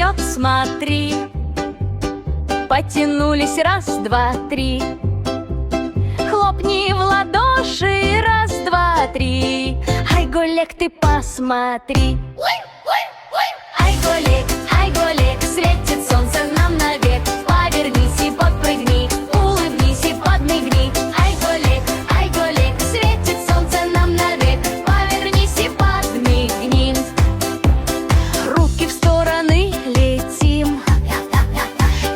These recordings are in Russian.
идет, смотри. Потянулись, раз, два, три. Хлопни в ладоши, раз, два, три. Ай, Голек, ты посмотри. Ай, Голек, светит солнце нам навек. Повернись и подпрыгни, улыбнись и подмигни. Ай, Голек, светит солнце нам навек. Повернись и подмигни. Руки в стороны летим,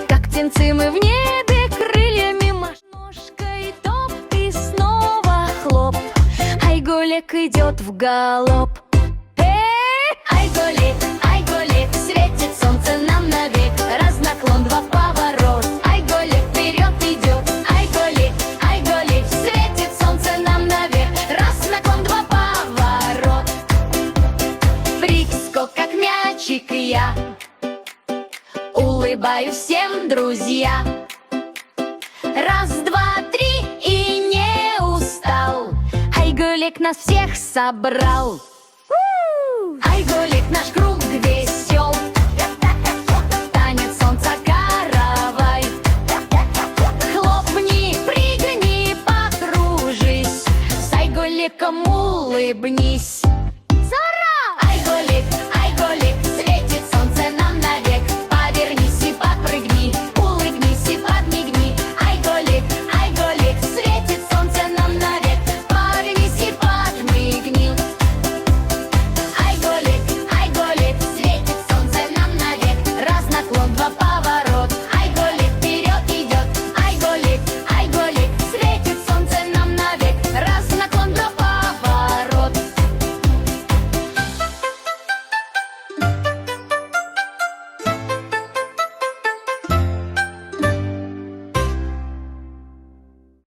как птенцы мы в небе крыльями машем. Ножкой топ и снова хлоп. Ай, Голек идет в галоп. Ай, Голек, светит солнце нам навек. Раз наклон, два поворот. Ай, Голек вперед идет. Ай, Голек, светит солнце нам навек. Раз наклон, два поворот. Прыг-скок, как мячик я. Улыбаюсь всем, друзья. Раз, два, три и не устал. Ай, Голек нас всех собрал. Ай, Голек, наш круг весел. Танец солнца каравай. Хлопни, прыгни, покружись. С Ай, Голеком улыбнись.